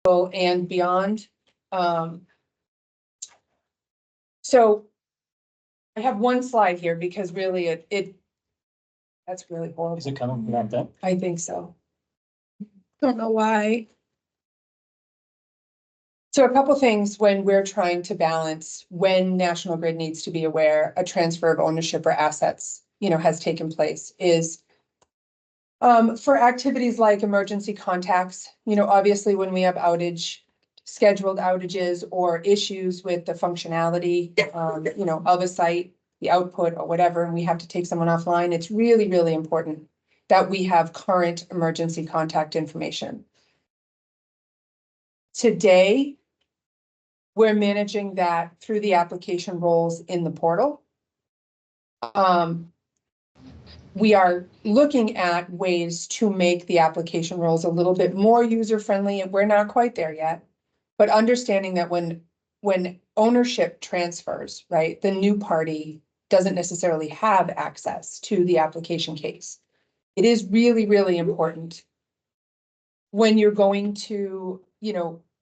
and beyond. So I have one slide here because really that's really horrible. Is it coming from that? I think so. Don't know why. So a couple things when we're trying to balance when National Grid needs to be aware a transfer of ownership or assets, has taken place is for activities like emergency contacts, obviously when we have scheduled outages or issues with the functionality, of a site, the output or whatever, and we have to take someone offline, it's really, really important that we have current emergency contact information. Today, we're managing that through the application roles in the portal. We are looking at ways to make the application roles a little bit more user-friendly, and we're not quite there yet. But understanding that when ownership transfers, right, the new party doesn't necessarily have access to the application case. It is really, really important when you're going to,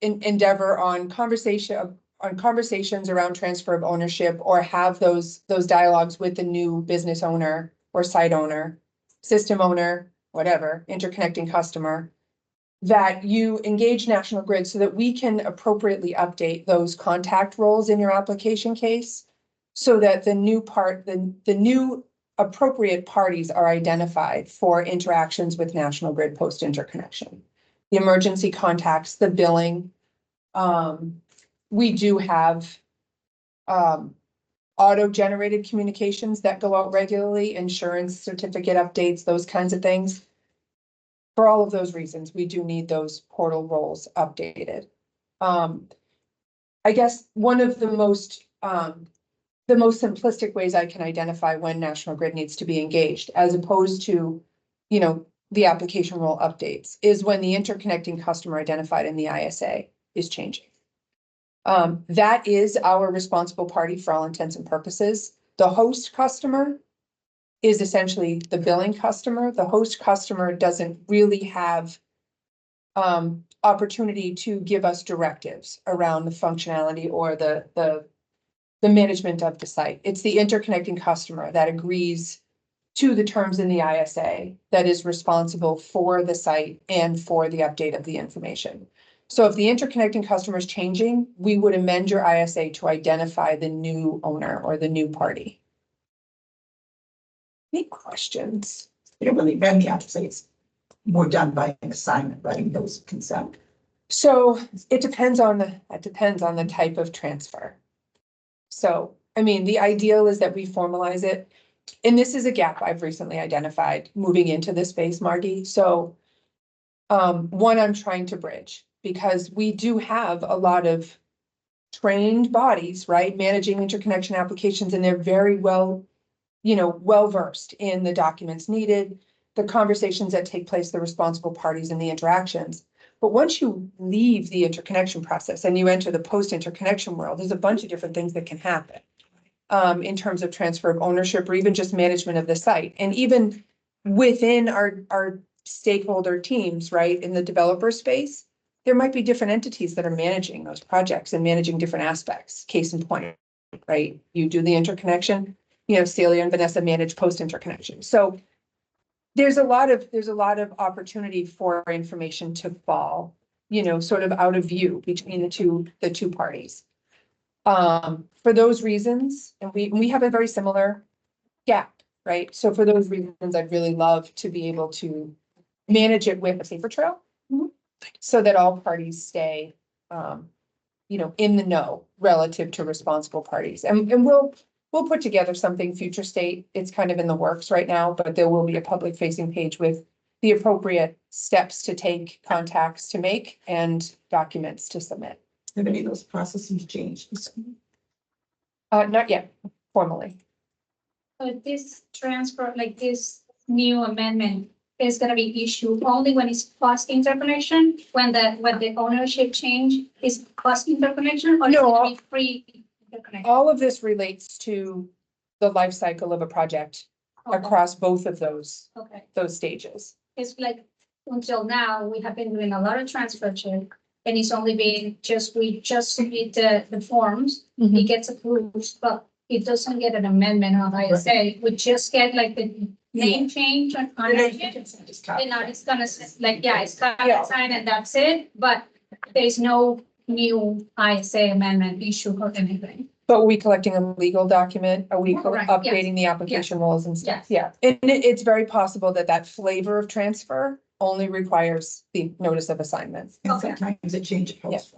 endeavor on conversations around transfer of ownership or have those dialogues with the new business owner or site owner, system owner, whatever, interconnecting customer, that you engage National Grid so that we can appropriately update those contact roles in your application case so that the new appropriate parties are identified for interactions with National Grid post interconnection. The emergency contacts, the billing. We do have auto-generated communications that go out regularly, insurance certificate updates, those kinds of things. For all of those reasons, we do need those portal roles updated. I guess one of the most simplistic ways I can identify when National Grid needs to be engaged, as opposed to, the application role updates, is when the interconnecting customer identified in the ISA is changing. That is our responsible party for all intents and purposes. The host customer is essentially the billing customer. The host customer doesn't really have opportunity to give us directives around the functionality or the management of the site. It's the interconnecting customer that agrees to the terms in the ISA that is responsible for the site and for the update of the information. So if the interconnecting customer is changing, we would amend your ISA to identify the new owner or the new party. Any questions? You don't really amend the ISA, it's more done by an assignment, writing those consent. So it depends on the type of transfer. So, I mean, the ideal is that we formalize it. And this is a gap I've recently identified moving into this space, Margie. So one I'm trying to bridge, because we do have a lot of trained bodies, right, managing interconnection applications, and they're very well versed in the documents needed, the conversations that take place, the responsible parties and the interactions. But once you leave the interconnection process and you enter the post-interconnection world, there's a bunch of different things that can happen in terms of transfer of ownership or even just management of the site. And even within our stakeholder teams, right, in the developer space, there might be different entities that are managing those projects and managing different aspects. Case in point, right? You do the interconnection, Celia and Vanessa manage post-interconnection. So there's a lot of opportunity for information to fall, sort of out of view between the two parties. For those reasons, and we have a very similar gap, right? So for those reasons, I'd really love to be able to manage it with a paper trail so that all parties stay, in the know relative to responsible parties. And we'll put together something future state. It's kind of in the works right now, but there will be a public facing page with the appropriate steps to take, contacts to make, and documents to submit. Have any of those processes changed? Not yet, formally. So this transfer, like this new amendment, is going to be issued only when it's post interconnection, when the ownership change is post interconnection, or No, is it pre interconnection? all of this relates to the life cycle of a project across both of those Okay, stages. it's like until now we have been doing a lot of transfer check and it's only being we just submit the forms, Mm-hmm. it gets approved, but it doesn't get an amendment on ISA. We just get like the name change on ownership. And now it's gonna, like, yeah, it's got signed and that's it, but there's no new ISA amendment issue or anything. But are we collecting a legal document? Are we Correct, yes. updating the application rules and stuff? Yes. Yeah, and it's very possible that that flavor of transfer only requires the notice of assignment. And Okay. sometimes it changes post.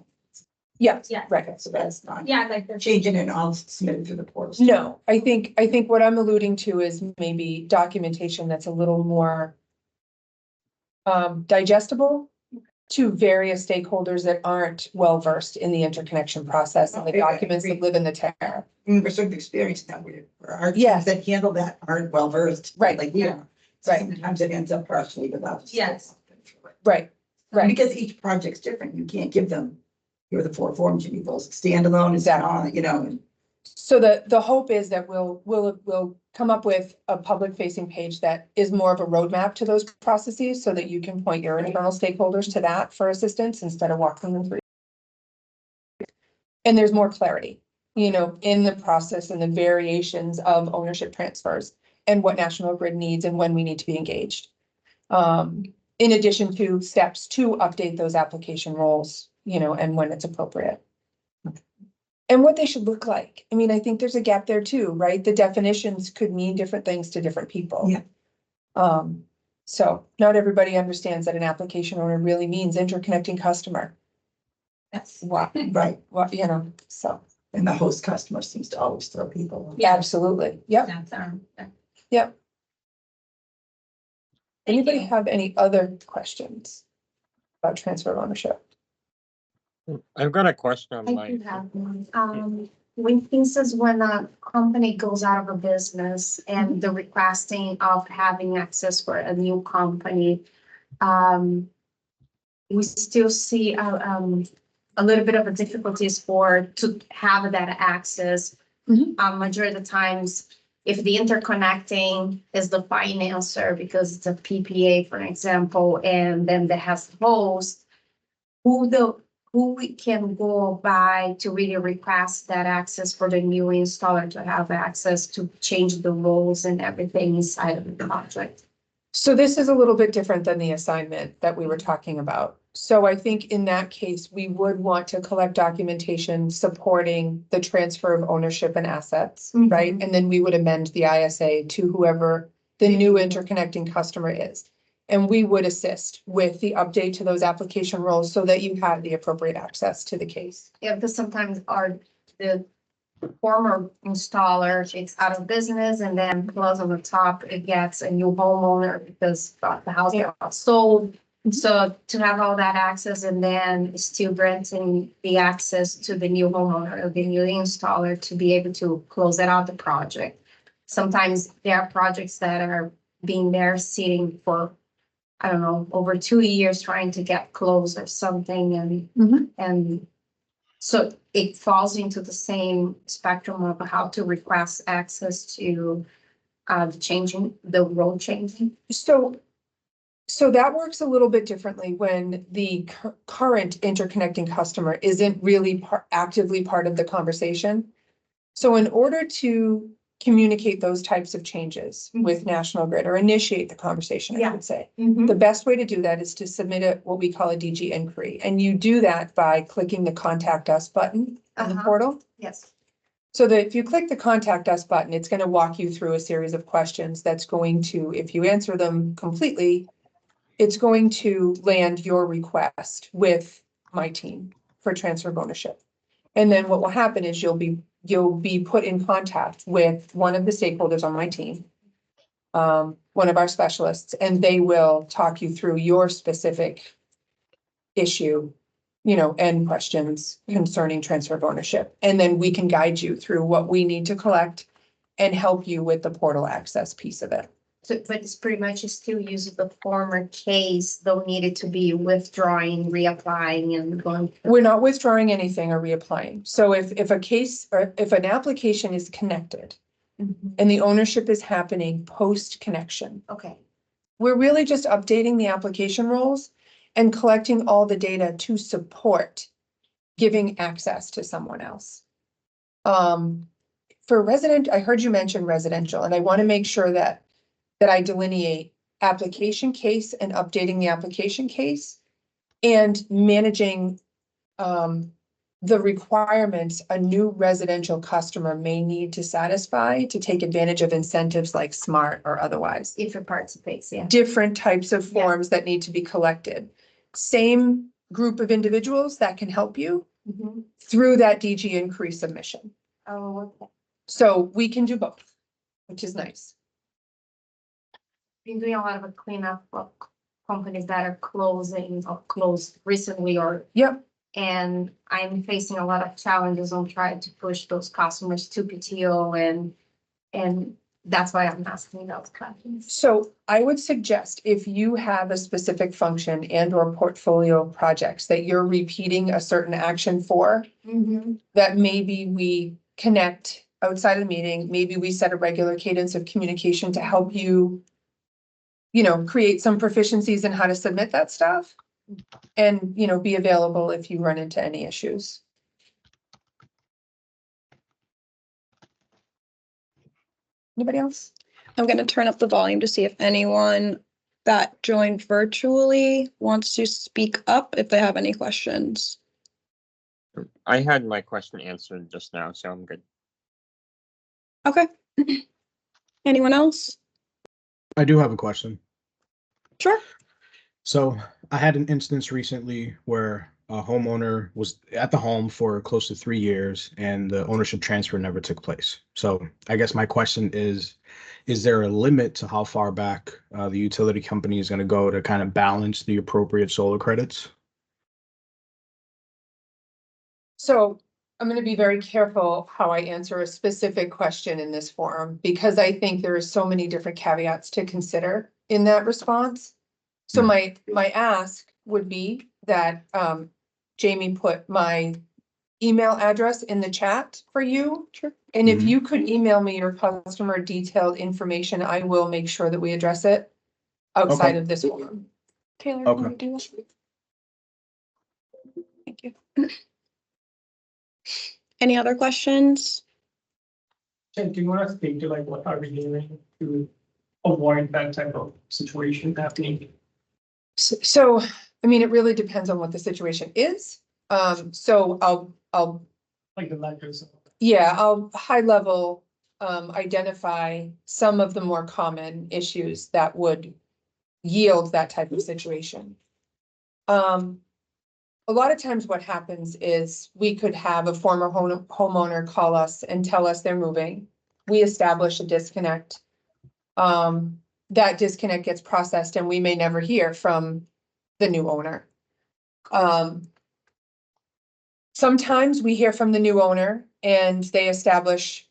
Yeah, Yeah. right. So that's not Yeah, like the. changing it all submitted through the portal. No, I think what I'm alluding to is maybe documentation that's a little more digestible to various stakeholders that aren't well-versed in the interconnection process and the Okay, I documents that agree. live in the town. We're sort of experienced that way, where our Yes. teams that handle that aren't well versed. Right. Like we are. So Right. sometimes it ends up partially without. Yes. Right, right. Because each project's different. You can't give them, here are the 4 forms, you need those standalone, it's on, you know. So the hope is that we'll come up with a public facing page that is more of a roadmap to those processes so that you can point your internal stakeholders to that for assistance instead of walking them through. And there's more clarity, you know, in the process and the variations of ownership transfers and what National Grid needs and when we need to be engaged. In addition to steps to update those application roles, you know, and when it's appropriate. And what they should look like. I mean, I think there's a gap there too, right? The definitions could mean different things to different people. Yeah. So not everybody understands that an application owner really means interconnecting customer. Yes. Wow, Right. well, you know, so. And the host customer seems to always throw people. Yeah. Absolutely, yep, That's yep. Thank Anybody you. have any other questions about transfer of ownership? I've got a question on I my, do have one. When instance when a company goes out of a business and the requesting of having access for a new company, we still see a little bit of a difficulties to have that access. Majority of the times, if the interconnecting is the financer because it's a PPA, for example, and then that has the host, who we can go by to really request that access for the new installer to have access to change the roles and everything inside of the project. So this is a little bit different than the assignment that we were talking about. So I think in that case, we would want to collect documentation supporting the transfer of ownership and assets, Mhm. right? And then we would amend the ISA to whoever the new interconnecting customer is. And we would assist with the update to those application roles so that you have the appropriate access to the case. Yeah, because sometimes the former installer, it's out of business and then plus on the top, it gets a new homeowner because the house got sold. So to have all that access and then still granting the access to the new homeowner or the new installer to be able to close out the project. Sometimes there are projects that are being there sitting for, I don't know, over 2 years trying to get closed or something and so it falls into the same spectrum of how to request access to changing the role changing. So that works a little bit differently when the current interconnecting customer isn't really actively part of the conversation. So in order to communicate those types of changes with National Grid or initiate the conversation, I Yeah. would say, the best way to do that is to submit what we call a DG inquiry. And you do that by clicking the Contact Us button on the portal. Yes. So that if you click the Contact Us button, it's going to walk you through a series of questions that's going to, if you answer them completely, it's going to land your request with my team for transfer of ownership. And then what will happen is you'll be put in contact with one of the stakeholders on my team, one of our specialists, and they will talk you through your specific issue, you know, and questions concerning transfer of ownership. And then we can guide you through what we need to collect and help you with the portal access piece of it. So, but it's pretty much still using the former case, though needed to be withdrawing, reapplying and going. We're not withdrawing anything or reapplying. So if a case or if an application is connected and the ownership is happening post connection, Okay, we're really just updating the application roles and collecting all the data to support giving access to someone else. For resident, I heard you mention residential, and I want to make sure that I delineate application case and updating the application case and managing the requirements a new residential customer may need to satisfy to take advantage of incentives like SMART or otherwise. If it participates, yeah. Different types of Yeah. forms that need to be collected. Same group of individuals that can help you Mhm. through that DG inquiry submission. Oh, okay. So we can do both, which is nice. Been doing a lot of a cleanup of companies that are closing or closed recently or, Yep. and I'm facing a lot of challenges on trying to push those customers to PTO and that's why I'm asking those questions. So I would suggest if you have a specific function and or portfolio of projects that you're repeating a certain action for, that maybe we connect outside of the meeting, maybe we set a regular cadence of communication to help you, create some proficiencies in how to submit that stuff and, be available if you run into any issues. Anybody else? I'm gonna turn up the volume to see if anyone that joined virtually wants to speak up if they have any questions. I had my question answered just now, so I'm good. Okay. Anyone else? I do have a question. Sure. So I had an instance recently where a homeowner was at the home for close to 3 years and the ownership transfer never took place. So I guess my question is there a limit to how far back the utility company is going to go to kind of balance the appropriate solar credits? So I'm going to be very careful how I answer a specific question in this forum because I think there are so many different caveats to consider in that response. So my ask would be that Jamie put my email address in the chat for you. Sure. And if Mhm. you could email me your customer detailed information, I will make sure that we address it outside Okay. of this forum. Taylor, Okay. can you do that? Thank you. Any other questions? Jen, do you want to speak to like what are we doing to avoid that type of situation happening? So, I mean, it really depends on what the situation is. So I'll Like the letters? Yeah, I'll high level identify some of the more common issues that would yield that type of situation. A lot of times what happens is we could have a former homeowner call us and tell us they're moving. We establish a disconnect. That disconnect gets processed and we may never hear from the new owner. Sometimes we hear from the new owner and they establish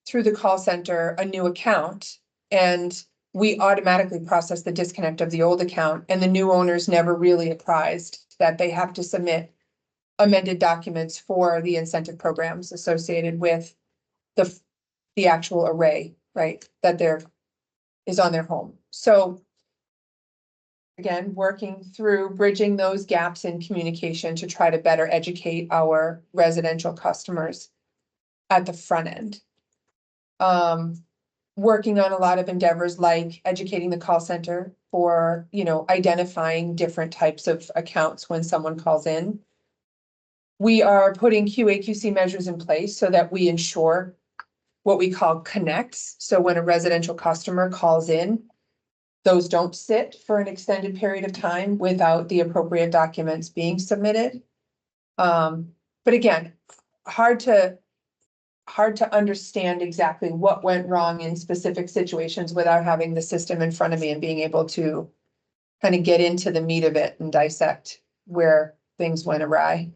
through the call center a new account and we automatically process the disconnect of the old account and the new owner's never really apprised that they have to submit amended documents for the incentive programs associated with the actual array, right, that is on their home. So again, working through bridging those gaps in communication to try to better educate our residential customers at the front end. Working on a lot of endeavors like educating the call center for, identifying different types of accounts when someone calls in. We are putting QA/QC measures in place so that we ensure what we call connects. So when a residential customer calls in, those don't sit for an extended period of time without the appropriate documents being submitted. But again, hard to understand exactly what went wrong in specific situations without having the system in front of me and being able to kind of get into the meat of it and dissect where things went awry.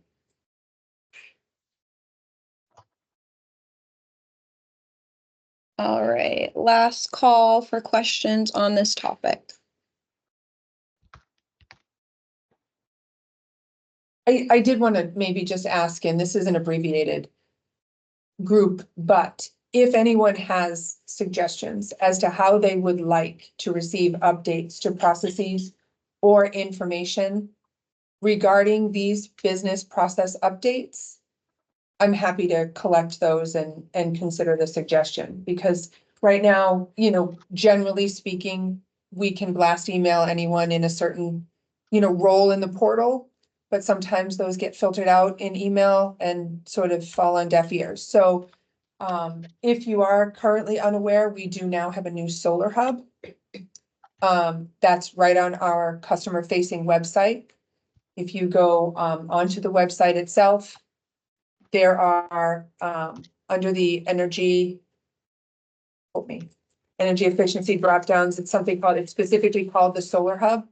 All right, last call for questions on this topic. I did want to maybe just ask, and this is an abbreviated group, but if anyone has suggestions as to how they would like to receive updates to processes or information regarding these business process updates, I'm happy to collect those and consider the suggestion, because right now, generally speaking, we can blast email anyone in a certain, role in the portal, but sometimes those get filtered out in email and sort of fall on deaf ears. So if you are currently unaware, we do now have a new solar hub. That's right on our customer facing website. If you go onto the website itself, there are under the energy efficiency drop downs, it's specifically called the Solar Hub.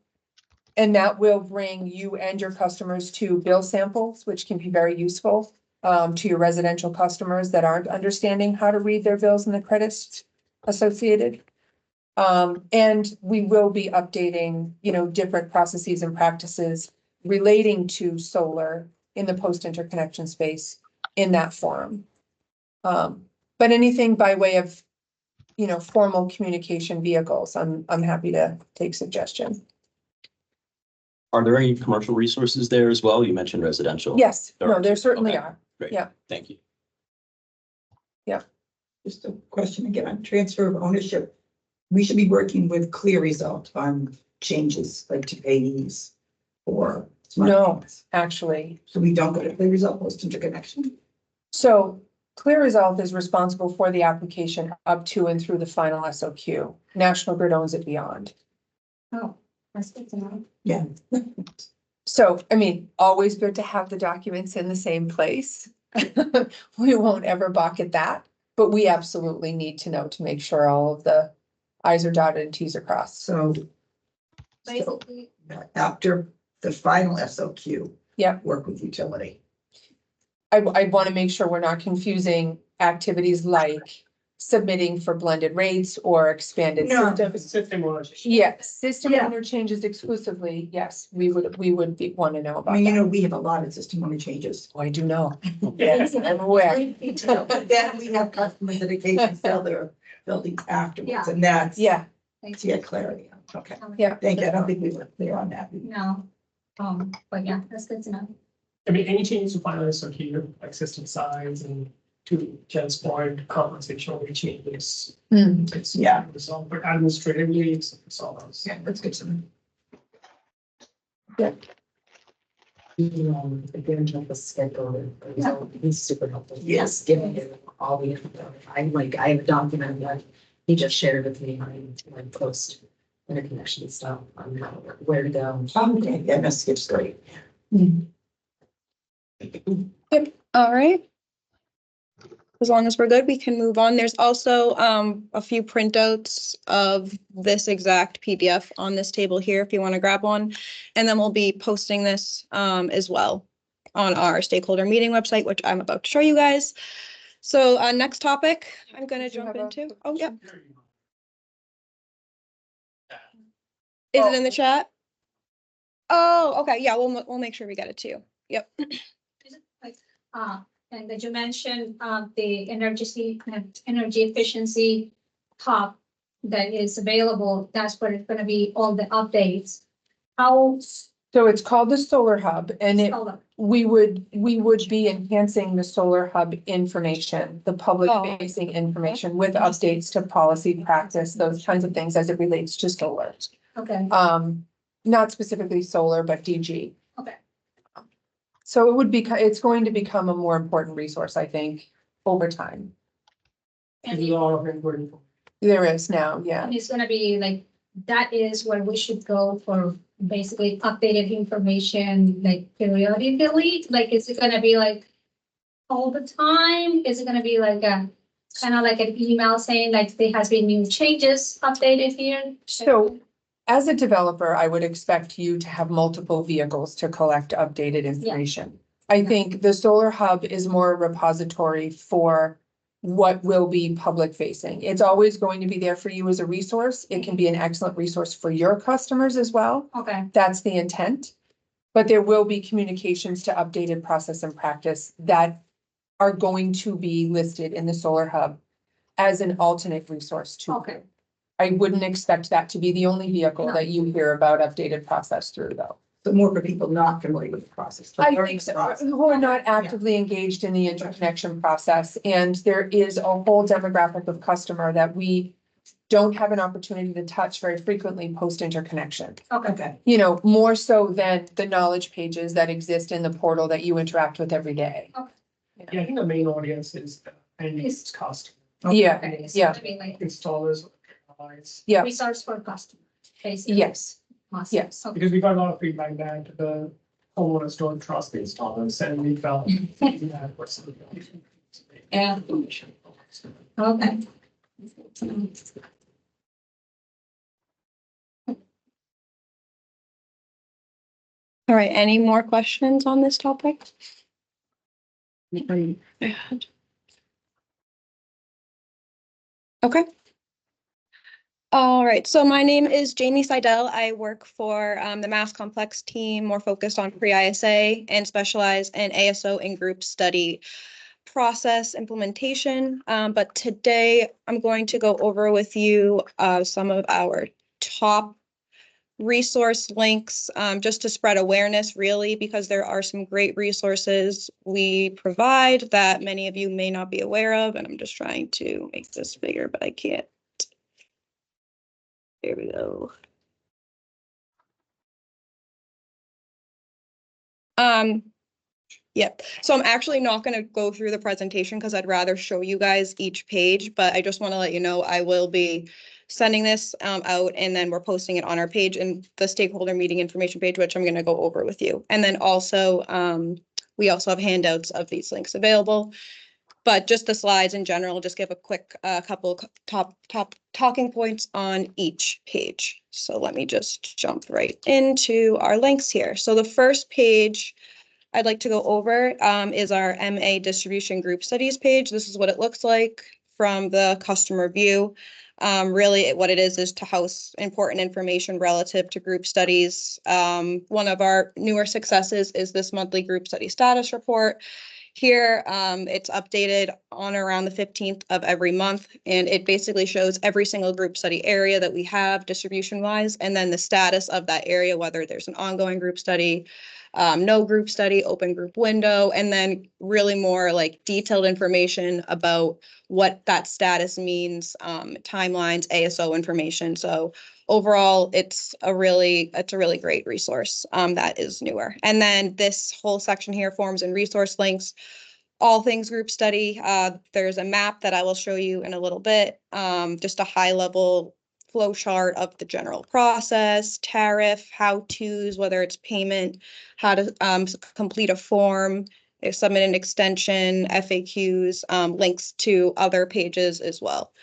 And that will bring you and your customers to bill samples, which can be very useful to your residential customers that aren't understanding how to read their bills and the credits associated. And we will be updating, different processes and practices relating to solar in the post interconnection space in that forum. But anything by way of, formal communication vehicles, I'm happy to take suggestions. Are there any commercial resources there as well? You mentioned residential. Yes, There no, are there too. certainly Okay. are. Great. Yeah. Thank you. Just a question again on transfer of ownership. We should be working with Clear Result on changes like to payees or. smart No. payments. Actually, So we don't go to Clear Result post interconnection. so Clear Result is responsible for the application up to and through the final SOQ. National Grid owns it beyond. Oh, that's good to know. Yeah. So, always good to have the documents in the same place. We won't ever balk at that, but we absolutely need to know to make sure all of the i's are dotted and t's are crossed. So Basically, after the final SOQ. Yeah. Work with utility. I want to make sure we're not confusing activities like submitting for blended rates or expanded No. systems. System ownership. Yes, system Yeah. interchanges exclusively, yes, we would want to know I about mean, that. we have a lot of system owner changes. Oh, I do know. Yes, I'm aware. But then we have customers that occasionally sell their buildings afterwards, Yeah. and that's. Yeah, To get clarity. Okay, yeah. thank you. I don't think we were clear on that. No, but yeah, that's good to know. Any changes to finance are here, like system size and to Jen's point, compensation changes. Hmm. It's Yeah. resolved, but administratively, it's all those. Yeah, that's good to know. Again, like the schedule, he's super helpful. Yes. Giving you all the info. I have a document that he just shared with me on like post interconnection stuff on how, where to go. Okay, yeah, that skips great. All right. As long as we're good, we can move on. There's also a few printouts of this exact PDF on this table here, if you want to grab one. And then we'll be posting this as well on our stakeholder meeting website, which I'm about to show you guys. So next topic, I'm gonna Did you jump have a into. quick Oh, yeah. question? Is it in the chat? Oh, okay. Yeah, we'll make sure we get it to you. Yep. And that you mentioned, the energy efficiency hub that is available, that's where it's gonna be all the updates. How, So it's called the Solar Hub, and oh, we would be enhancing the Solar Hub information, the public facing information with updates to policy, practice, those kinds of things as it relates to solar. okay, Not specifically solar, but DG. okay. So it's going to become a more important resource, I think, over time. There's a lot of input. There is now, yeah. And it's gonna be like, that is where we should go for basically updated information, like periodically, like, is it gonna be like all the time? Is it gonna be like a, kind of like an email saying like there has been new changes updated here? So as a developer, I would expect you to have multiple vehicles to collect updated information. I think the Solar Hub is more a repository for what will be public facing. It's always going to be there for you as a resource. It can be an excellent resource for your customers as well. Okay, That's the intent. But there will be communications to updated process and practice that are going to be listed in the Solar Hub as an alternate resource to. okay. I wouldn't expect that to be the only vehicle No. that you hear about updated process through, though. So more for people not familiar with the process. but I learning think the so, process. who are not actively engaged in the interconnection process, and there is a whole demographic of customer that we don't have an opportunity to touch very frequently post interconnection. Okay. You know, more so than the knowledge pages that exist in the portal that you interact with every day. Okay. Yeah, I think the main audience is end use customer, Yeah, Okay, so yeah, to be like installers, allies. yeah, resource for customers. basically. yes, Must. yes. Okay. Because we got a lot of feedback that the homeowners don't trust the installers and we felt that was. Yeah. Okay. All right, any more questions on this topic? Okay. All right, so my name is Jamie Seidel. I work for the Mass Complex team, more focused on pre-ISA and specialize in ASO and group study process implementation. But today I'm going to go over with you some of our top resource links, just to spread awareness really, because there are some great resources we provide that many of you may not be aware of. And I'm just trying to make this bigger, but I can't. There we go. Yep. So I'm actually not going to go through the presentation because I'd rather show you guys each page, but I just want to let you know I will be sending this out, and then we're posting it on our page and the stakeholder meeting information page, which I'm going to go over with you. And then also, we also have handouts of these links available. But just the slides in general, just give a quick couple top talking points on each page. So let me just jump right into our links here. So the first page I'd like to go over is our MA distribution group studies page. This is what it looks like from the customer view. Really, what it is to house important information relative to group studies. One of our newer successes is this monthly group study status report. Here, it's updated on around the 15th of every month, and it basically shows every single group study area that we have distribution wise, and then the status of that area, whether there's an ongoing group study, no group study, open group window, and then really more like detailed information about what that status means, timelines, ASO information. So overall, it's a really great resource that is newer. And then this whole section here, forms and resource links, all things group study. There's a map that I will show you in a little bit, just a high level flow chart of the general process, tariff, how-tos, whether it's payment, how to complete a form, submit an extension, FAQs, links to other pages as well.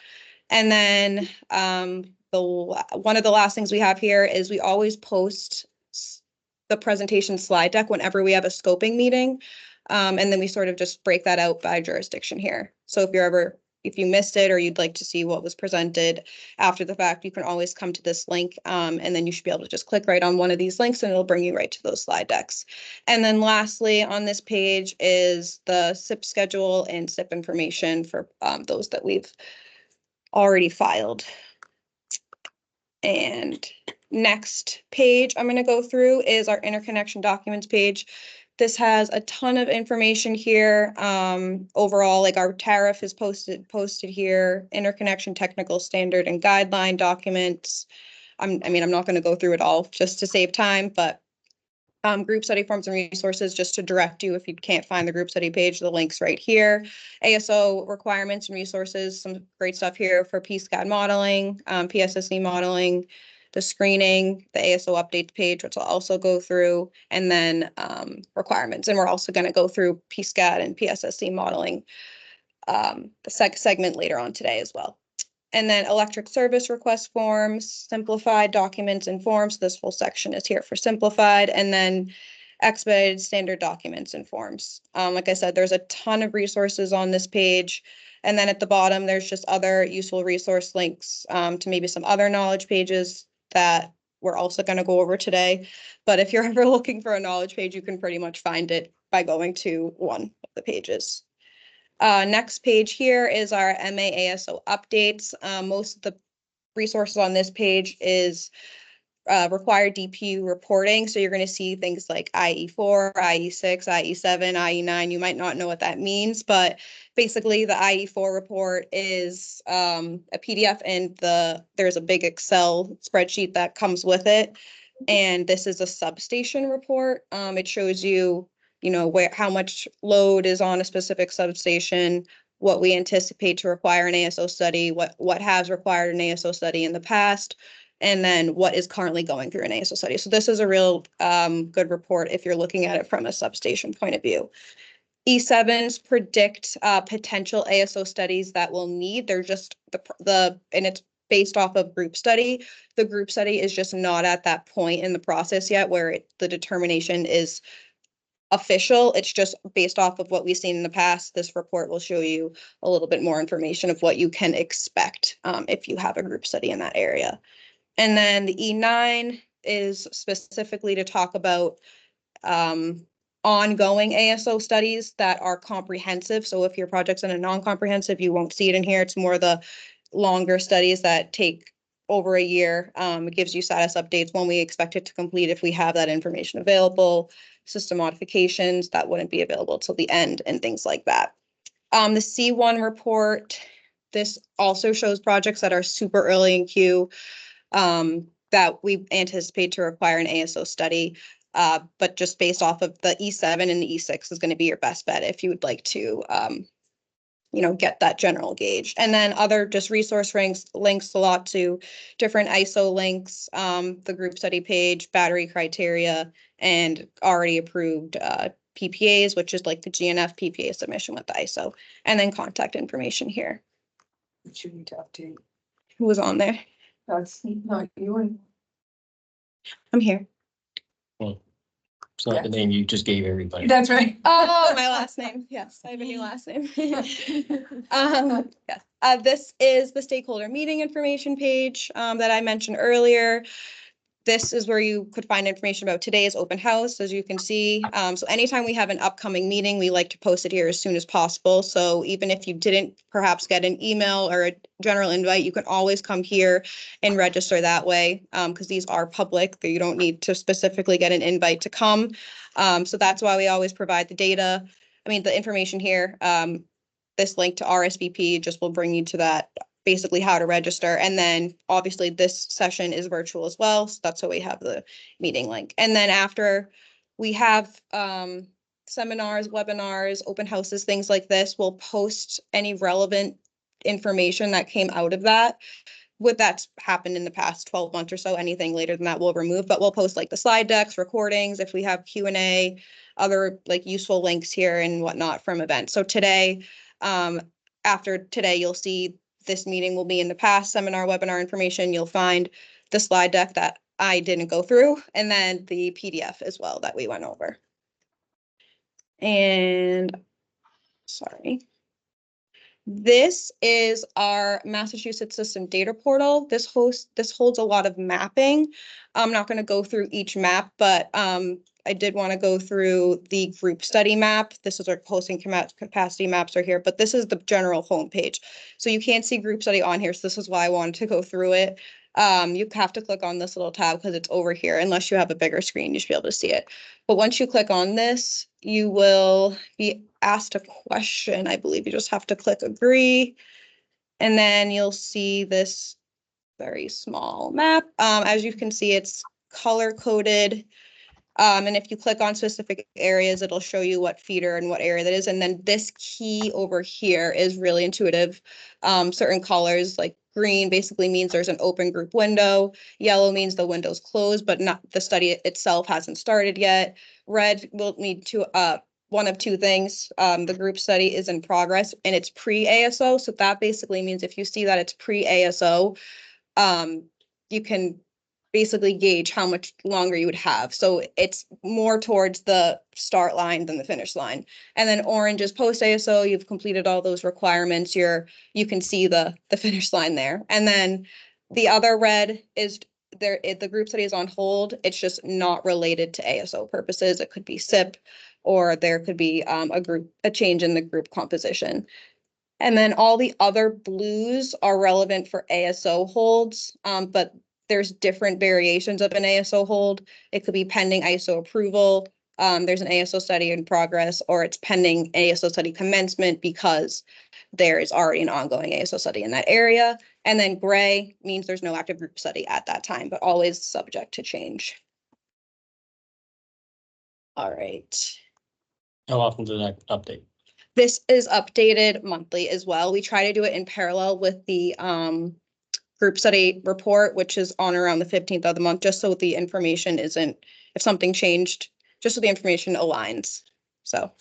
And then one of the last things we have here is we always post the presentation slide deck whenever we have a scoping meeting. And then we sort of just break that out by jurisdiction here. So if you missed it or you'd like to see what was presented after the fact, you can always come to this link, and then you should be able to just click right on one of these links and it'll bring you right to those slide decks. And then lastly, on this page is the SIP schedule and SIP information for those that we've already filed. And next page I'm going to go through is our interconnection documents page. This has a ton of information here. Overall, like our tariff is posted here, interconnection technical standard and guideline documents. I'm not going to go through it all just to save time, but group study forms and resources, just to direct you if you can't find the group study page, the link's right here. ASO requirements and resources, some great stuff here for PSCAD modeling, PSSE modeling, the screening, the ASO updates page, which I'll also go through, and then requirements. And we're also going to go through PSCAD and PSSE modeling the segment later on today as well. And then electric service request forms, simplified documents and forms. This whole section is here for simplified, and then expedited standard documents and forms. Like I said, there's a ton of resources on this page. And then at the bottom, there's just other useful resource links to maybe some other knowledge pages that we're also going to go over today. But if you're ever looking for a knowledge page, you can pretty much find it by going to one of the pages. Next page here is our MA ASO updates. Most of the resources on this page is required DPU reporting. So you're going to see things like IE4, IE6, IE7, IE9. You might not know what that means, but basically the IE4 report is a PDF and there's a big Excel spreadsheet that comes with it. And this is a substation report. It shows you, how much load is on a specific substation, what we anticipate to require an ASO study, what has required an ASO study in the past, and then what is currently going through an ASO study. So this is a real good report if you're looking at it from a substation point of view. E7s predict potential ASO studies that we'll need. They're just and it's based off of group study. The group study is just not at that point in the process yet where the determination is official. It's just based off of what we've seen in the past. This report will show you a little bit more information of what you can expect if you have a group study in that area. And then the E9 is specifically to talk about ongoing ASO studies that are comprehensive. So if your project's in a non-comprehensive, you won't see it in here. It's more the longer studies that take over a year. It gives you status updates when we expect it to complete if we have that information available, system modifications that wouldn't be available till the end and things like that. The C1 report, this also shows projects that are super early in queue that we anticipate to require an ASO study. But just based off of the E7 and the E6 is going to be your best bet if you would like to get that general gauge. And then other just resource links a lot to different ISO links, the group study page, battery criteria, and already approved PPAs, which is like the GNF PPA submission with the ISO, and then contact information here. Which you need to update. Who was on there? That's not you. I'm here. It's not the name you just gave everybody. That's right. Oh, my last name. Yes, I have a new last name. Yes. This is the stakeholder meeting information page that I mentioned earlier. This is where you could find information about today's open house, as you can see. So anytime we have an upcoming meeting, we like to post it here as soon as possible. So even if you didn't perhaps get an email or a general invite, you can always come here and register that way, because these are public. You don't need to specifically get an invite to come. So that's why we always provide the information here. This link to RSVP just will bring you to that, basically how to register. And then obviously this session is virtual as well. So that's why we have the meeting link. And then after we have seminars, webinars, open houses, things like this, we'll post any relevant information that came out of that. With that's happened in the past 12 months or so, anything later than that we'll remove, but we'll post like the slide decks, recordings, if we have Q&A, other like useful links here and whatnot from events. So today, after today, you'll see this meeting will be in the past seminar, webinar information. You'll find the slide deck that I didn't go through, and then the PDF as well that we went over. And sorry. This is our Massachusetts System Data Portal. This holds a lot of mapping. I'm not going to go through each map, but I did want to go through the group study map. This is our hosting capacity maps are here, but this is the general homepage. So you can't see group study on here. So this is why I wanted to go through it. You have to click on this little tab because it's over here. Unless you have a bigger screen, you should be able to see it. But once you click on this, you will be asked a question. I believe you just have to click agree. And then you'll see this very small map. As you can see, it's color coded. And if you click on specific areas, it'll show you what feeder and what area that is. And then this key over here is really intuitive. Certain colors like green basically means there's an open group window. Yellow means the window's closed, but not the study itself hasn't started yet. Red will need to one of two things. The group study is in progress and it's pre-ASO. So that basically means if you see that it's pre-ASO, you can basically gauge how much longer you would have. So it's more towards the start line than the finish line. And then orange is post ASO. You've completed all those requirements. You can see the finish line there. And then the other red is there. The group study is on hold. It's just not related to ASO purposes. It could be SIP, or there could be a change in the group composition. And then all the other blues are relevant for ASO holds, but there's different variations of an ASO hold. It could be pending ISO approval. There's an ASO study in progress, or it's pending ASO study commencement because there is already an ongoing ASO study in that area. And then gray means there's no active group study at that time, but always subject to change. All right. How often does that update? This is updated monthly as well. We try to do it in parallel with the group study report, which is on around the 15th of the month, just so the information isn't, if something changed, just so the information aligns. So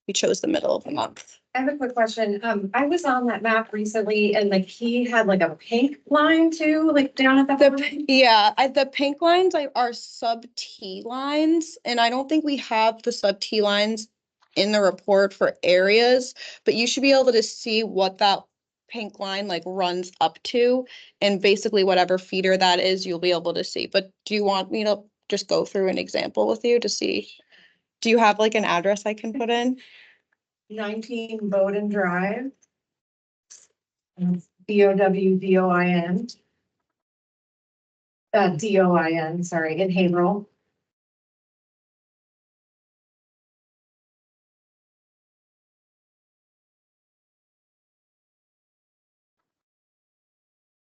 we chose the middle of the month. I have a quick question. I was on that map recently and like he had like a pink line too, like down at the bottom. Yeah, the pink lines are sub T lines, and I don't think we have the sub T lines in the report for areas, but you should be able to see what that pink line like runs up to, and basically whatever feeder that is, you'll be able to see. But do you want me to just go through an example with you to see? Do you have like an address I can put in? 19 Bowden Drive. Bowdoin. DOIN, sorry, in Haverhill.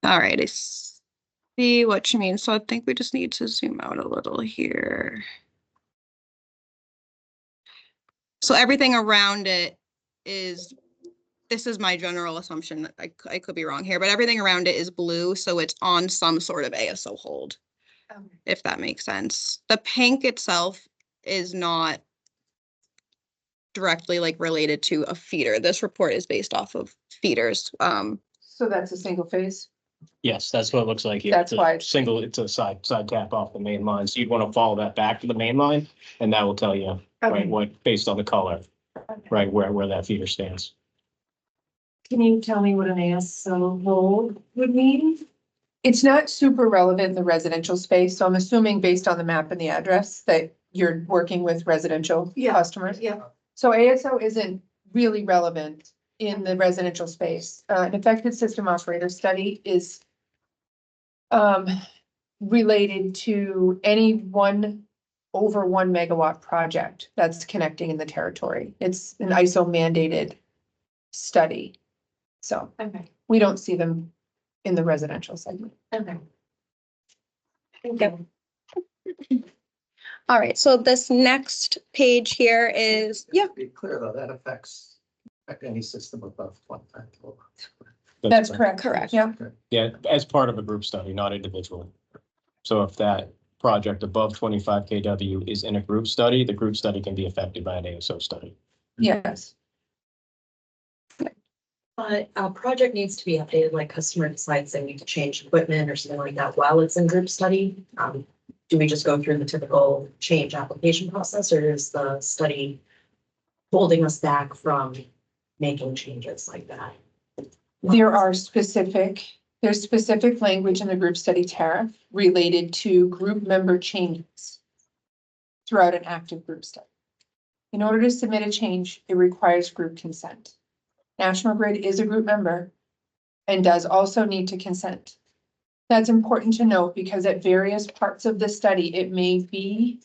All right, I see what you mean. So I think we just need to zoom out a little here. So everything around it is, this is my general assumption. I could be wrong here, but everything around it is blue. So it's on some sort of ASO hold, if that makes sense. The pink itself is not directly like related to a feeder. This report is based off of feeders. So that's a single phase. Yes, that's what it looks like here. That's It's a why it's- single, it's a side tap off the main line. So you'd want to follow that back to the main line, and that will tell you, right, what, based on the color, right, where that feeder stands. Can you tell me what an ASO hold would mean? It's not super relevant in the residential space, so I'm assuming based on the map and the address that you're working with residential Yeah. customers. Yeah. So ASO isn't really relevant in the residential space. An affected system operator study is related to any over 1 megawatt project that's connecting in the territory. It's an ISO mandated study. So Okay, we don't see them in the residential segment. okay. Thank Yep. you. All right, so this next page here is, yeah, To be clear though, that affects any system above 1.5 kilowatts. That's correct. correct. Yeah. Yeah, as part of a group study, not individually. So if that project above 25 kW is in a group study, the group study can be affected by an ASO study. Yes. But a project needs to be updated, like customer decides they need to change equipment or something like that while it's in group study. Do we just go through the typical change application process, or is the study holding us back from making changes like that? There's specific language in the group study tariff related to group member changes throughout an active group study. In order to submit a change, it requires group consent. National Grid is a group member and does also need to consent. That's important to note because at various parts of the study, it may be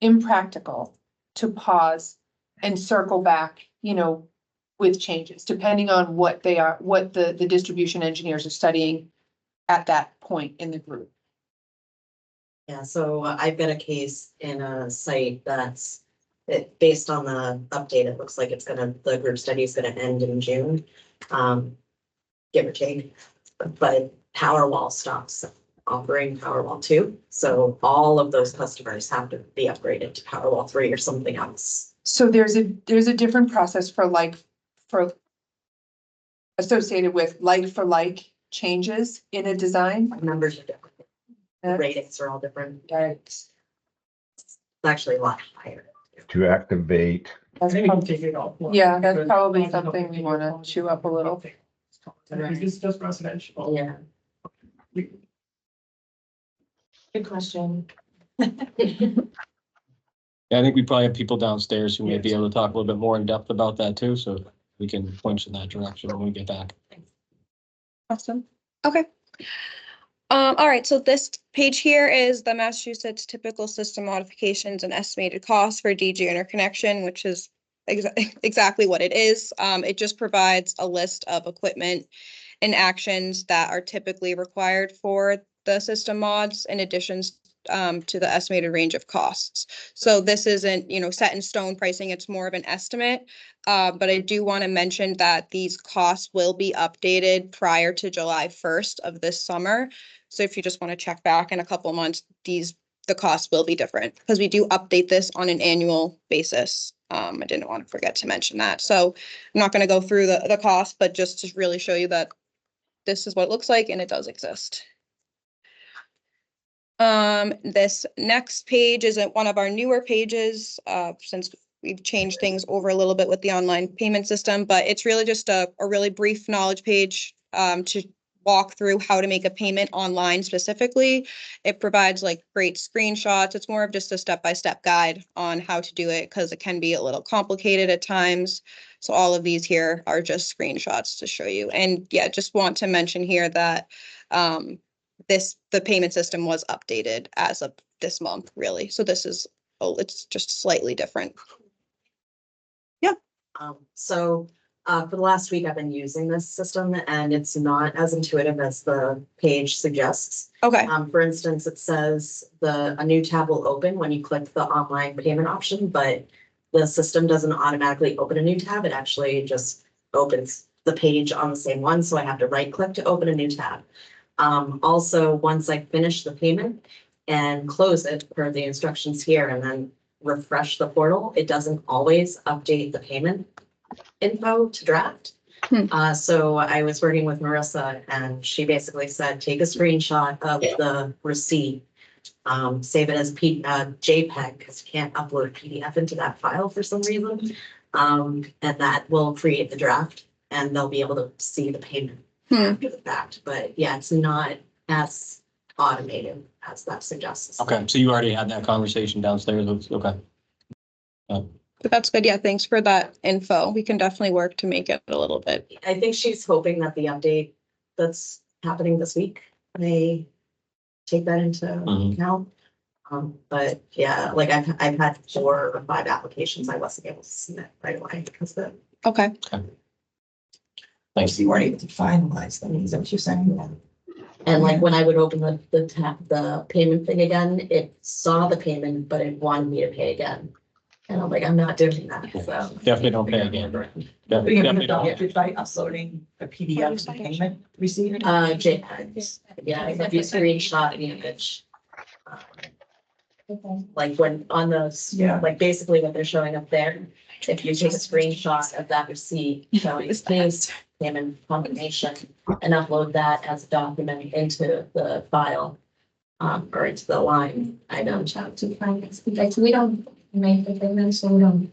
impractical to pause and circle back, with changes, depending on what they are, what the distribution engineers are studying at that point in the group. Yeah, so I've got a case in a site that's based on the update, it looks like the group study is gonna end in June. Give or take, but Powerwall stops offering Powerwall 2. So all of those customers have to be upgraded to Powerwall 3 or something else. So there's a different process for associated with like changes in a design. Numbers are different. The That's- ratings are all different. That's It's actually a lot higher. To activate. Maybe prob- take it off. Yeah, that's probably something we wanna chew up a little. It's just residential. Yeah. Good question. Yeah, I think we probably have people downstairs who may be able to talk a little bit more in depth about that too, so we can point in that direction when we get back. Awesome. Okay, All right, so this page here is the Massachusetts typical system modifications and estimated costs for DG interconnection, which is exactly what it is. It just provides a list of equipment and actions that are typically required for the system mods in addition to the estimated range of costs. So this isn't, set in stone pricing, it's more of an estimate. But I do want to mention that these costs will be updated prior to July 1st of this summer. So if you just want to check back in a couple of months, the costs will be different because we do update this on an annual basis. I didn't want to forget to mention that. So I'm not going to go through the cost, but just to really show you that this is what it looks like and it does exist. This next page isn't one of our newer pages, since we've changed things over a little bit with the online payment system, but it's really just a really brief knowledge page, to walk through how to make a payment online specifically. It provides like great screenshots. It's more of just a step-by-step guide on how to do it because it can be a little complicated at times. So all of these here are just screenshots to show you. And yeah, just want to mention here that the payment system was updated as of this month, really. So this is, it's just slightly different. For the last week, I've been using this system and it's not as intuitive as the page suggests. Okay. For instance, it says a new tab will open when you click the online payment option, but the system doesn't automatically open a new tab. It actually just opens the page on the same one. So I have to right click to open a new tab. Also, once I finish the payment and close it per the instructions here and then refresh the portal, it doesn't always update the payment info to draft. So I was working with Marissa and she basically said, take a screenshot of the receipt, save it as JPEG because you can't upload PDF into that file for some reason. And that will create the draft and they'll be able to see the payment after the fact. But yeah, it's not as automated as that suggests. Okay, so you already had that conversation downstairs. Okay. But that's good. Yeah, thanks for that info. We can definitely work to make it a little bit. I think she's hoping that the update that's happening this week may take that into account. But yeah, like I've had 4 or 5 applications I wasn't able to submit right away because of it. Okay. Thanks. You weren't able to finalize them, is that what you're saying? And like when I would open the payment thing again, it saw the payment, but it wanted me to pay again. And I'm like, I'm not doing that, so. Definitely don't pay again. But Definitely you're don't. gonna get it by uploading a PDF of the payment receipt? JPEGs, yeah, if you screenshot the image. Like when on those, Yeah. like basically what they're showing up there, if you take a screenshot of that receipt showing please payment confirmation and upload that as a document into the file. Or into the line item. Reach out to finance, like we don't make the payment, so we don't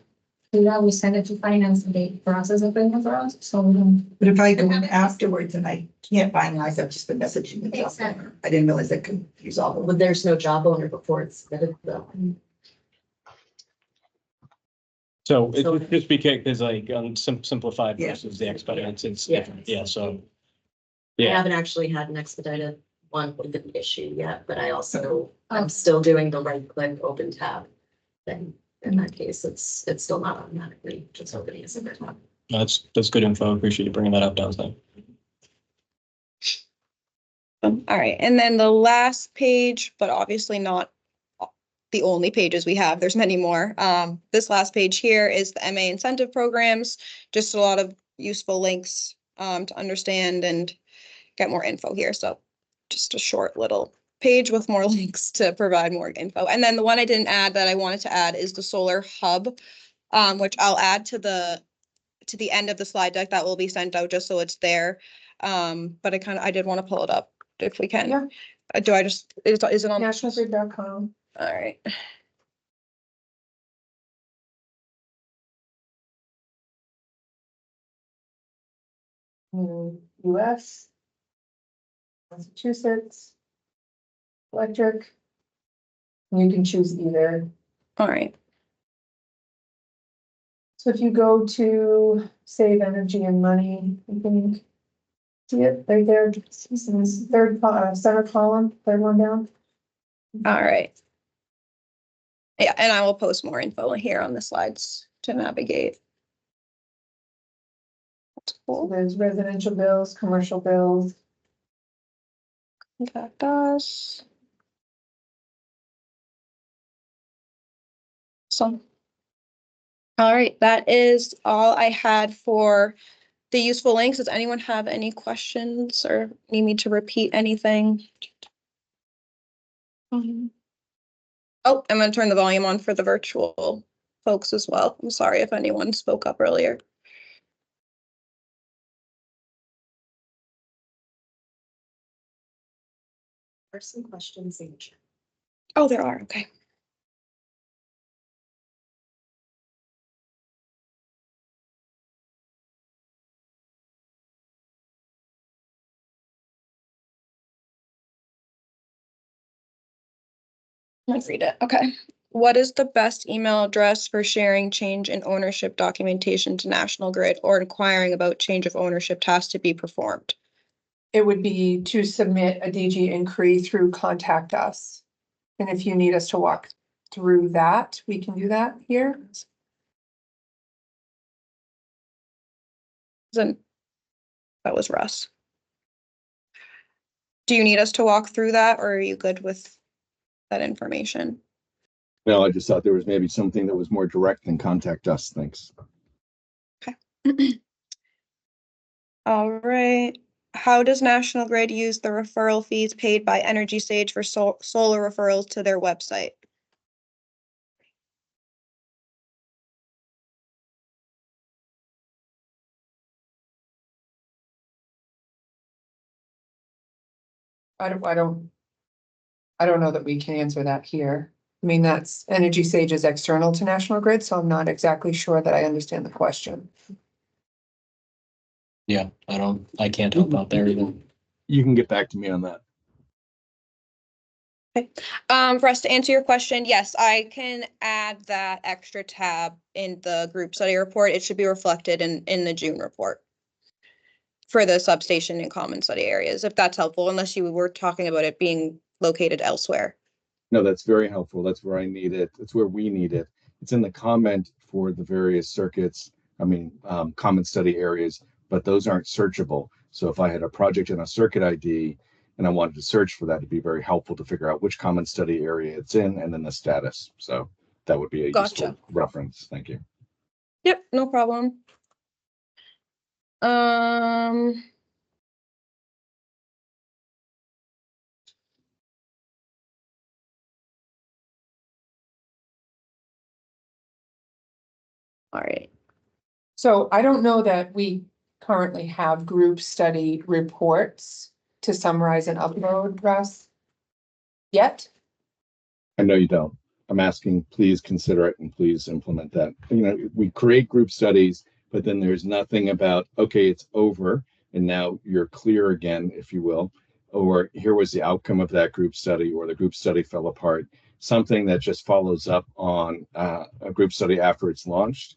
do that. We send it to finance and they process the payment for us, so we don't. But if I go in afterwards and I can't finalize, I've just been messaging the job Exactly. owner. I didn't realize that could resolve it. But there's no job owner before it's submitted though. So it's just because like simplified Yeah. versus the expedited, it's Yeah. different. Yeah, so. I Yeah, haven't actually had an expedited one with an issue yet, but I'm still doing the right click open tab thing. In that case, it's still not automatically just opening a separate tab. that's good info. Appreciate you bringing that up, Downside. All right, and then the last page, but obviously not the only pages we have, there's many more. This last page here is the MA incentive programs, just a lot of useful links to understand and get more info here. So just a short little page with more links to provide more info. And then the one I didn't add that I wanted to add is the solar hub, which I'll add to the end of the slide deck that will be sent out just so it's there. But I did want to pull it up if we can. Yeah. Do I just, is it on? Nationalgrid.com. All right. US, Massachusetts, electric. You can choose either. All right. So if you go to save energy and money, I think See it right there, it's in this third, center column, third one down. All right. Yeah, and I will post more info here on the slides to navigate. That's So cool. there's residential bills, commercial bills. Contact us. So. All right, that is all I had for the useful links. Does anyone have any questions or need me to repeat anything? Oh, I'm gonna turn the volume on for the virtual folks as well. I'm sorry if anyone spoke up earlier. There's some questions in the chat. Oh, there are, okay. Let's read it, okay. What is the best email address for sharing change in ownership documentation to National Grid or inquiring about change of ownership tasks to be performed? It would be to submit a DG inquiry through Contact Us. And if you need us to walk through that, we can do that here. Then that was Russ. Do you need us to walk through that or are you good with that information? No, I just thought there was maybe something that was more direct than Contact Us. Thanks. All right. How does National Grid use the referral fees paid by Energy Sage for solar referrals to their website? I don't know that we can answer that here. I mean, that's Energy Sage is external to National Grid, so I'm not exactly sure that I understand the question. Yeah, I can't help out there either. You can get back to me on that. For us to answer your question, yes, I can add that extra tab in the group study report. It should be reflected in the June report for the substation and common study areas, if that's helpful, unless you were talking about it being located elsewhere. No, that's very helpful. That's where I need it. That's where we need it. It's in the comment for the various circuits. I mean, common study areas, but those aren't searchable. So if I had a project and a circuit ID and I wanted to search for that, it'd be very helpful to figure out which common study area it's in and then the status. So that would be a useful reference. Thank you. Yep, no problem. All right. So I don't know that we currently have group study reports to summarize and upload, Russ. Yet. I know you don't. I'm asking, please consider it and please implement that. You know, we create group studies, but then there's nothing about, okay, it's over and now you're clear again, if you will, or here was the outcome of that group study or the group study fell apart. Something that just follows up on a group study after it's launched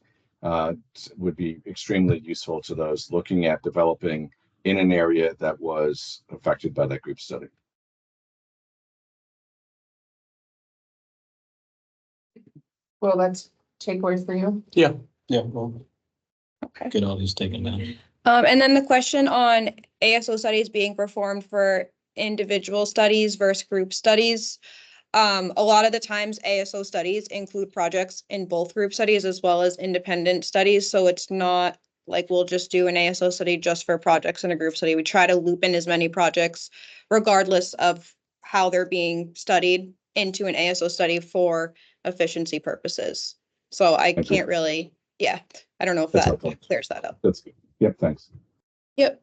would be extremely useful to those looking at developing in an area that was affected by that group study. Well, that's takeaways for you. Yeah, well, Okay. get all these taken down. And then the question on ASO studies being performed for individual studies versus group studies. A lot of the times ASO studies include projects in both group studies as well as independent studies. So it's not like we'll just do an ASO study just for projects in a group study. We try to loop in as many projects regardless of how they're being studied into an ASO study for efficiency purposes. So I can't really, yeah, I don't know if That's that helpful. clears that up. That's good. Yep, thanks. Yep.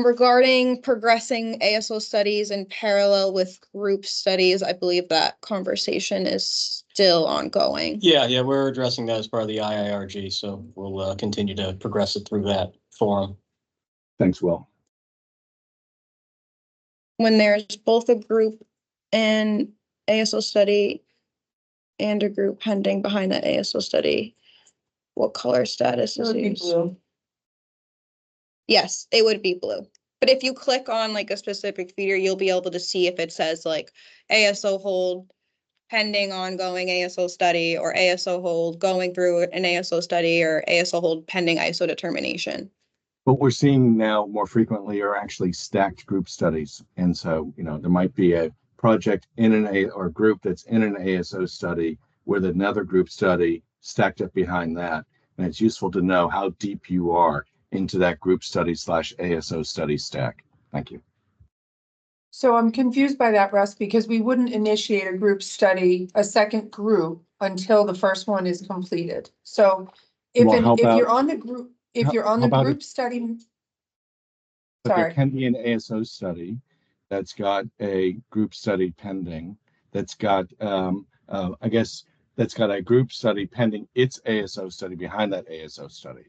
Regarding progressing ASO studies in parallel with group studies, I believe that conversation is still ongoing. Yeah, we're addressing that as part of the IIRG, so we'll continue to progress it through that forum. Thanks, Will. When there's both a group and ASO study and a group pending behind that ASO study, what color status It is would be used? blue. Yes, it would be blue. But if you click on like a specific feeder, you'll be able to see if it says like ASO hold pending ongoing ASO study, or ASO hold going through an ASO study, or ASO hold pending ISO determination. What we're seeing now more frequently are actually stacked group studies. And so, there might be a project in or group that's in an ASO study with another group study stacked up behind that. And it's useful to know how deep you are into that group study / ASO study stack. Thank you. So I'm confused by that, Russ, because we wouldn't initiate a group study, a second group, until the first one is completed. So if, Well, how if about- you're on the group, if you're on how the about group study, But there sorry, can be an ASO study that's got a group study pending, that's got, I guess, that's got a group study pending its ASO study behind that ASO study.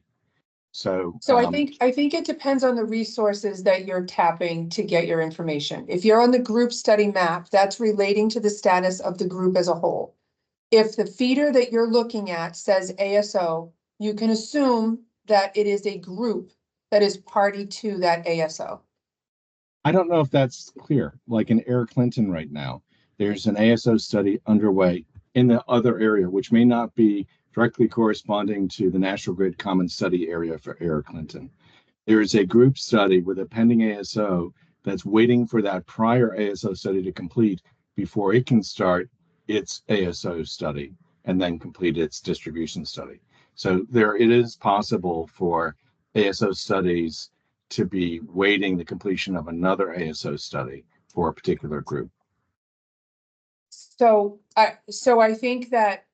So, I think it depends on the resources that you're tapping to get your information. If you're on the group study map, that's relating to the status of the group as a whole. If the feeder that you're looking at says ASO, you can assume that it is a group that is party to that ASO. I don't know if that's clear. Like in Air Clinton right now, there's an ASO study underway in the other area, which may not be directly corresponding to the National Grid Common Study area for Air Clinton. There is a group study with a pending ASO that's waiting for that prior ASO study to complete before it can start its ASO study and then complete its distribution study. So it is possible for ASO studies to be waiting the completion of another ASO study for a particular group. So I think that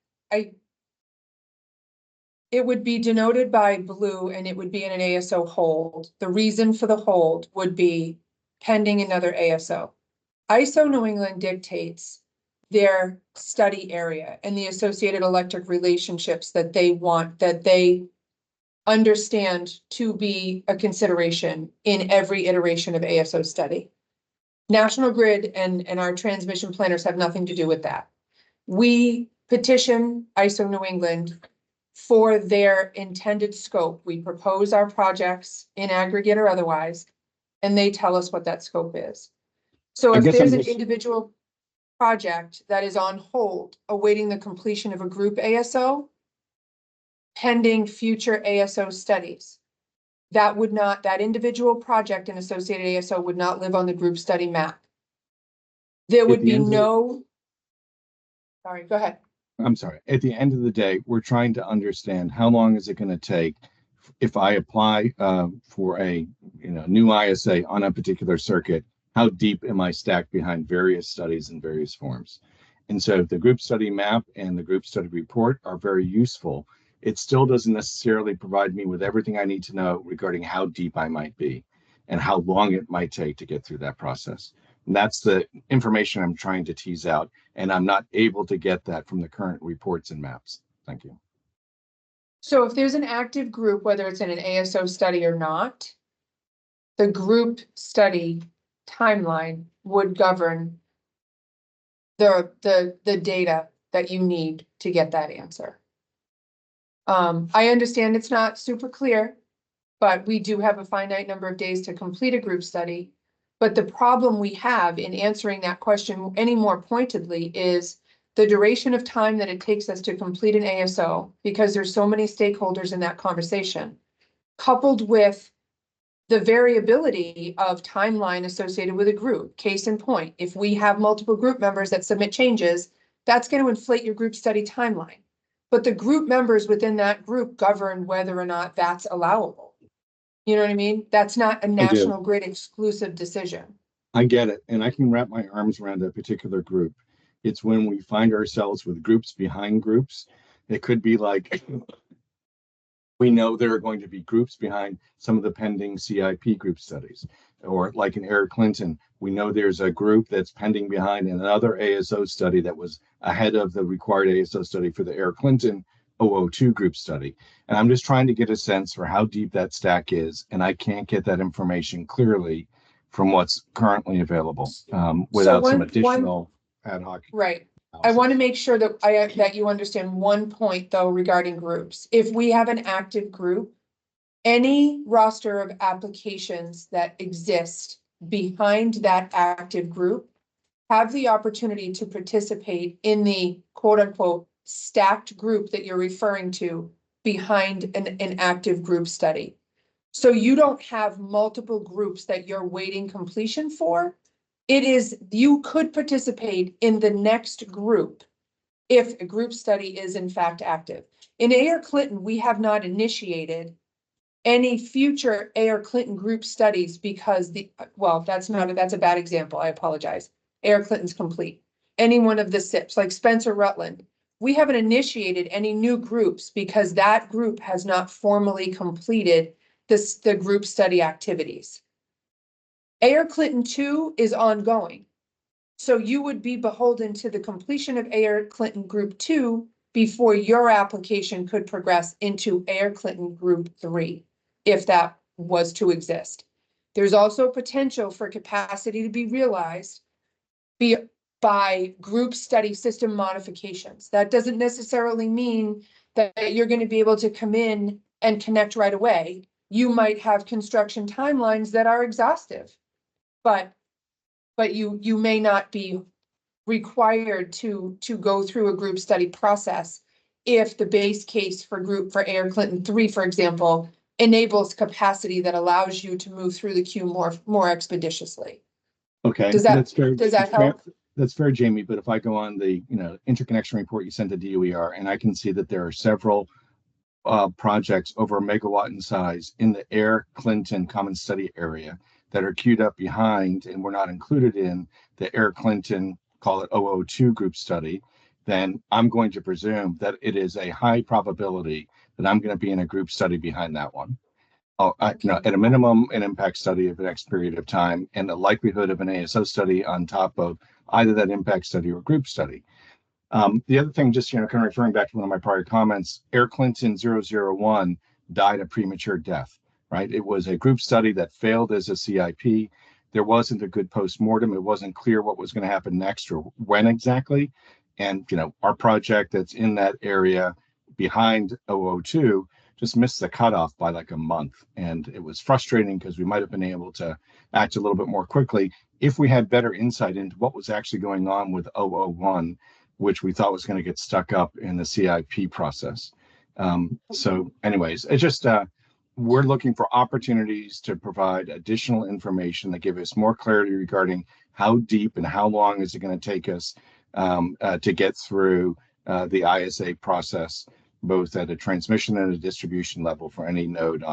it would be denoted by blue and it would be in an ASO hold. The reason for the hold would be pending another ASO. ISO New England dictates their study area and the associated electric relationships that they want, that they understand to be a consideration in every iteration of ASO study. National Grid and our transmission planners have nothing to do with that. We petition ISO New England for their intended scope. We propose our projects in aggregate or otherwise, and they tell us what that scope is. So if there's an individual project that is on hold, awaiting the completion of a group ASO, pending future ASO studies, that individual project and associated ASO would not live on the group study map. There would be no, sorry, go ahead. I'm sorry. At the end of the day, we're trying to understand how long is it going to take if I apply for a new ISA on a particular circuit. How deep am I stacked behind various studies in various forms? And so the group study map and the group study report are very useful. It still doesn't necessarily provide me with everything I need to know regarding how deep I might be and how long it might take to get through that process. And that's the information I'm trying to tease out, and I'm not able to get that from the current reports and maps. Thank you. So if there's an active group, whether it's in an ASO study or not, the group study timeline would govern the data that you need to get that answer. I understand it's not super clear, but we do have a finite number of days to complete a group study. But the problem we have in answering that question any more pointedly is the duration of time that it takes us to complete an ASO, because there's so many stakeholders in that conversation, coupled with the variability of timeline associated with a group. Case in point, if we have multiple group members that submit changes, that's going to inflate your group study timeline. But the group members within that group govern whether or not that's allowable. You know what I mean? That's not a National Grid exclusive decision. I get it. And I can wrap my arms around a particular group. It's when we find ourselves with groups behind groups. It could be like, we know there are going to be groups behind some of the pending CIP group studies. Or like in Air Clinton, we know there's a group that's pending behind another ASO study that was ahead of the required ASO study for the Air Clinton 002 group study. And I'm just trying to get a sense for how deep that stack is. And I can't get that information clearly from what's currently available without some additional ad hoc. Right. I want to make sure that that you understand one point though regarding groups. If we have an active group any roster of applications that exist behind that active group have the opportunity to participate in the quote unquote stacked group that you're referring to behind an active group study. So you don't have multiple groups that you're waiting completion for. It is, you could participate in the next group if a group study is in fact active. In Ayer Clinton, we have not initiated any future Ayer Clinton group studies because that's a bad example. I apologize. Ayer Clinton's complete. Any one of the SIPs, like Spencer Rutland, we haven't initiated any new groups because that group has not formally completed the group study activities. Ayer Clinton 2 is ongoing. So you would be beholden to the completion of Ayer Clinton Group 2 before your application could progress into Ayer Clinton Group 3, if that was to exist. There's also potential for capacity to be realized by group study system modifications. That doesn't necessarily mean that you're going to be able to come in and connect right away. You might have construction timelines that are exhaustive, but you may not be required to go through a group study process if the base case for Ayer Clinton 3, for example, enables capacity that allows you to move through the queue more expeditiously. Okay, Does that help? That's fair, Jamie, but if I go on the, interconnection report you sent to DOER, and I can see that there are several projects over a megawatt in size in the Ayer Clinton Common Study area that are queued up behind and were not included in the Ayer Clinton, call it 002 group study, then I'm going to presume that it is a high probability that I'm going to be in a group study behind that one. At a minimum, an impact study of the next period of time, and the likelihood of an ASO study on top of either that impact study or group study. The other thing, just kind of referring back to one of my prior comments, Ayer Clinton 001 died a premature death, right? It was a group study that failed as a CIP. There wasn't a good post-mortem. It wasn't clear what was going to happen next or when exactly. And our project that's in that area behind 002 just missed the cutoff by like a month. And it was frustrating because we might have been able to act a little bit more quickly if we had better insight into what was actually going on with 001, which we thought was going to get stuck up in the CIP process. So anyways, it's just, we're looking for opportunities to provide additional information that give us more clarity regarding how deep and how long is it going to take us to get through the ISA process, both at a transmission and a distribution level for any node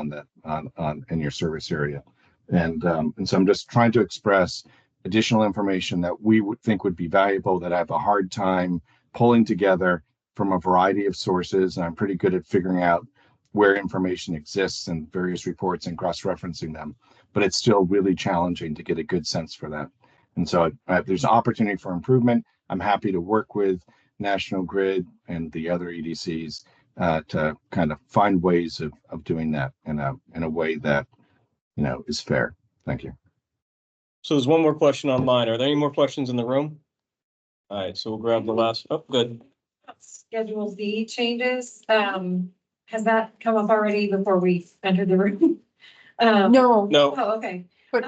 in your service area. And so I'm just trying to express additional information that we would think would be valuable that I have a hard time pulling together from a variety of sources. And I'm pretty good at figuring out where information exists in various reports and cross-referencing them, but it's still really challenging to get a good sense for that. And so there's an opportunity for improvement. I'm happy to work with National Grid and the other EDCs to kind of find ways of doing that in a way that is fair. Thank you. So there's one more question online. Are there any more questions in the room? All right, so we'll grab the last. Oh, good. Schedule Z changes. Has that come up already before we entered the room? No. Oh, okay. But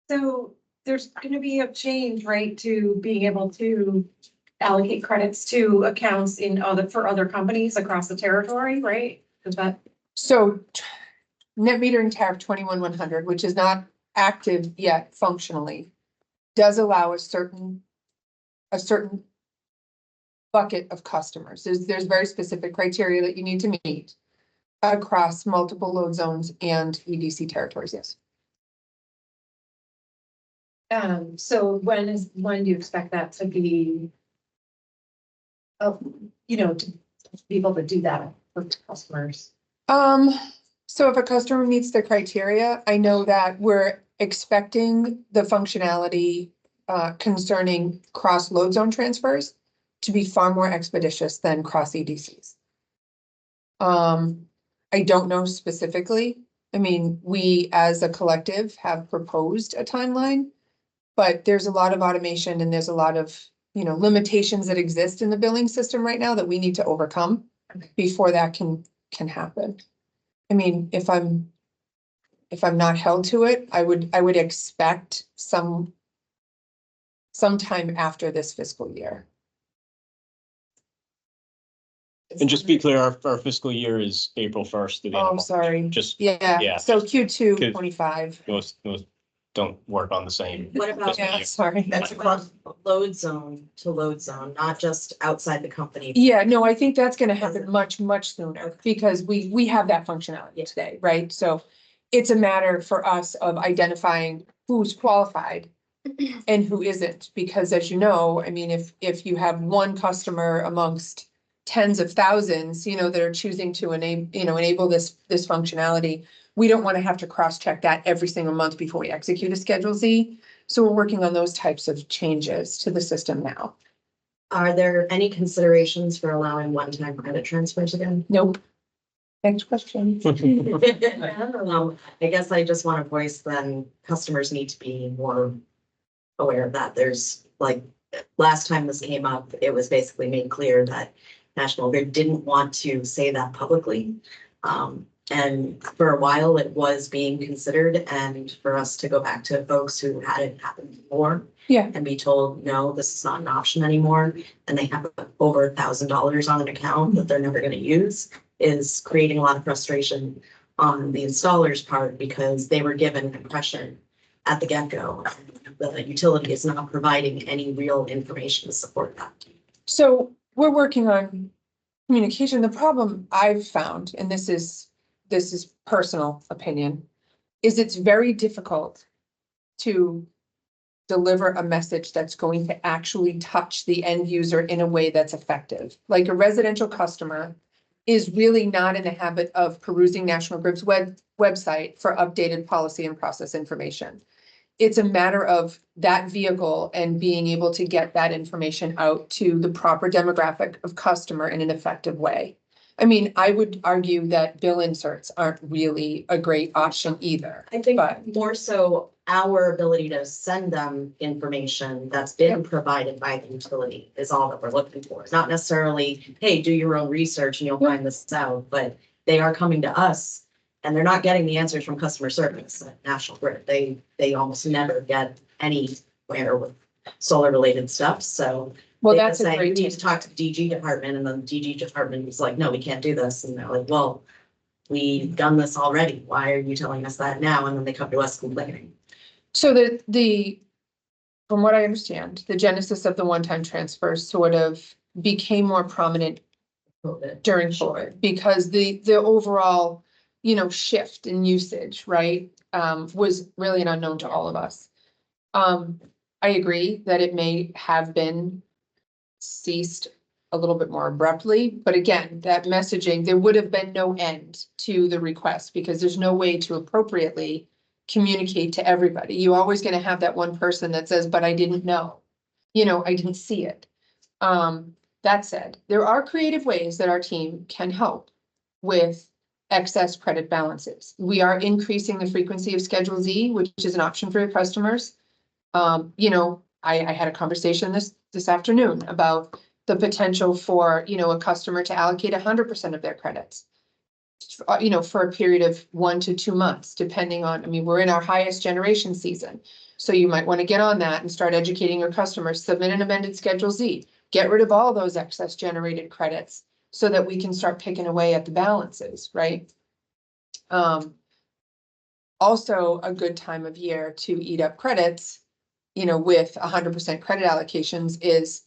so there's going to be a change, right, to being able to allocate credits to accounts for other companies across the territory, right? Is that? So net metering tariff 21100, which is not active yet functionally, does allow a certain bucket of customers. There's very specific criteria that you need to meet across multiple load zones and EDC territories. Yes. So when do you expect that to be? To be able to do that for customers? So if a customer meets the criteria, I know that we're expecting the functionality concerning cross load zone transfers to be far more expeditious than cross EDCs. I don't know specifically. I mean, we as a collective have proposed a timeline, but there's a lot of automation and there's a lot of, limitations that exist in the billing system right now that we need to overcome before that can happen. I mean, if I'm not held to it, I would expect sometime after this fiscal year. And just be clear, our fiscal year is April 1st to the end Oh, of March. sorry. Just, Yeah, yeah, so just Q2 'cause- 25. most don't work on the same. What about, fiscal Yeah, year. sorry. That's across, load zone to load zone, not just outside the company? Yeah, no, I think that's gonna happen much sooner because we have that functionality Yeah. today, right? So it's a matter for us of identifying who's qualified and who isn't, because as you know, I mean, if you have one customer amongst tens of thousands, that are choosing to enable this functionality, we don't want to have to cross-check that every single month before we execute a Schedule Z. So we're working on those types of changes to the system now. Are there any considerations for allowing one-time credit transfers again? Nope. Next question. I guess I just want to voice then customers need to be more aware of that. There's like, last time this came up, it was basically made clear that National Grid didn't want to say that publicly. And for a while it was being considered, and for us to go back to folks who had it happen before. Yeah. And be told, no, this is not an option anymore, and they have over $1,000 on an account that they're never gonna use, is creating a lot of frustration on the installer's part, because they were given an impression at the get-go that the utility is not providing any real information to support that. So we're working on communication. The problem I've found, and this is personal opinion, is it's very difficult to deliver a message that's going to actually touch the end user in a way that's effective. Like a residential customer is really not in the habit of perusing National Grid's website for updated policy and process information. It's a matter of that vehicle and being able to get that information out to the proper demographic of customer in an effective way. I mean, I would argue that bill inserts aren't really a great option either. I think But- more so our ability to send them information that's been provided by the utility is all that we're looking for. Not necessarily, hey, do your own research and you'll find this out, but they are coming to us and they're not getting the answers from customer service at National Grid. They almost never get anywhere with solar related stuff, so. Well, they that's just a say, great you need to talk to the DG department, and then the DG department is like, no, we can't do this, and they're like, well, we've done this already, why are you telling us that now? And then they come to us complaining. So from what I understand, the genesis of the one-time transfer sort of became more prominent during COVID, because the overall, shift in usage, right, was really an unknown to all of us. I agree that it may have been ceased a little bit more abruptly, but again, that messaging, there would have been no end to the request, because there's no way to appropriately communicate to everybody. You're always gonna have that one person that says, but I didn't know, I didn't see it. That said, there are creative ways that our team can help with excess credit balances. We are increasing the frequency of Schedule Z, which is an option for your customers. I had a conversation this afternoon about the potential for, a customer to allocate 100% of their credits. For a period of 1 to 2 months, depending on, we're in our highest generation season. So you might want to get on that and start educating your customers, submit an amended Schedule Z, get rid of all those excess generated credits so that we can start picking away at the balances, right? Also a good time of year to eat up credits, with 100% credit allocations is,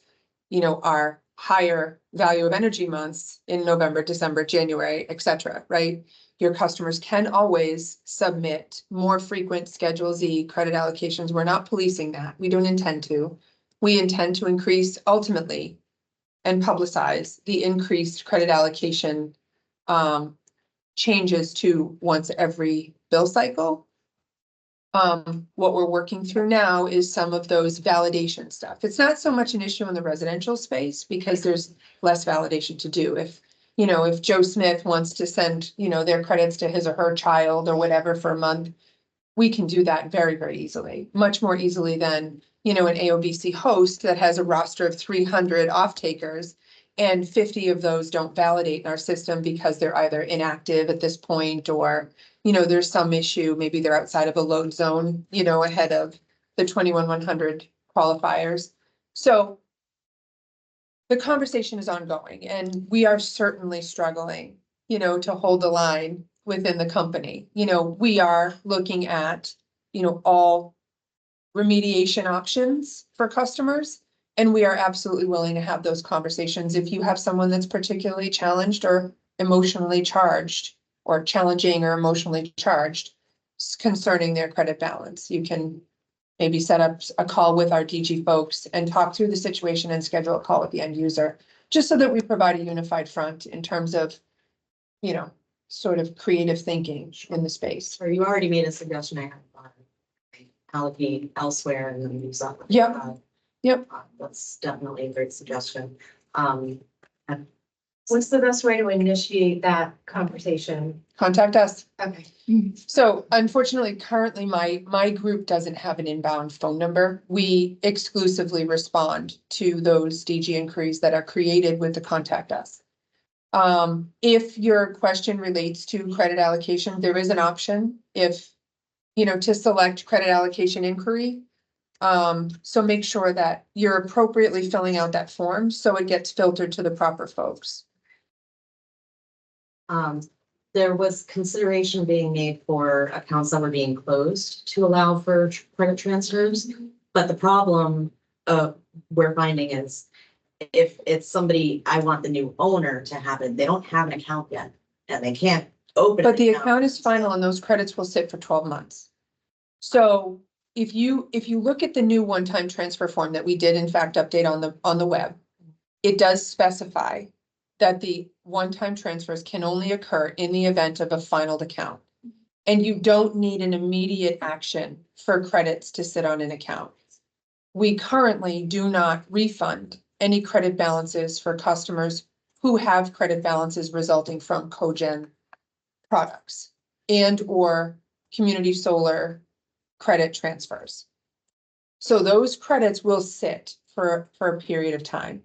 our higher value of energy months in November, December, January, et cetera, right? Your customers can always submit more frequent Schedule Z credit allocations. We're not policing that. We don't intend to. We intend to increase ultimately and publicize the increased credit allocation changes to once every bill cycle. What we're working through now is some of those validation stuff. It's not so much an issue in the residential space because there's less validation to do. If Joe Smith wants to send, their credits to his or her child or whatever for a month, we can do that very, very easily, much more easily than, an AOBC host that has a roster of 300 off takers And 50 of those don't validate in our system because they're either inactive at this point or, there's some issue, maybe they're outside of a load zone, ahead of the 21,100 qualifiers. So the conversation is ongoing and we are certainly struggling, to hold the line within the company. We are looking at, all remediation options for customers. And we are absolutely willing to have those conversations. If you have someone that's particularly challenged or emotionally charged or challenging or emotionally charged concerning their credit balance, you can maybe set up a call with our DG folks and talk through the situation and schedule a call with the end user, just so that we provide a unified front in terms of, sort of creative thinking in the space. Or you already made a suggestion, I have allocate elsewhere and then use up. Yep. Yep. That's definitely a great suggestion. What's the best way to initiate that conversation? Contact us. Okay. So unfortunately, currently my group doesn't have an inbound phone number. We exclusively respond to those DG inquiries that are created with the contact us. If your question relates to credit allocation, there is an option to select credit allocation inquiry. So make sure that you're appropriately filling out that form so it gets filtered to the proper folks. There was consideration being made for accounts that were being closed to allow for credit transfers. But the problem we're finding is if it's somebody, I want the new owner to have it, they don't have an account yet and they can't open. But the account is final and those credits will sit for 12 months. So if you look at the new one-time transfer form that we did in fact update on the web, it does specify that the one-time transfers can only occur in the event of a finalized account. And you don't need an immediate action for credits to sit on an account. We currently do not refund any credit balances for customers who have credit balances resulting from cogen products and or community solar credit transfers. So those credits will sit for a period of time.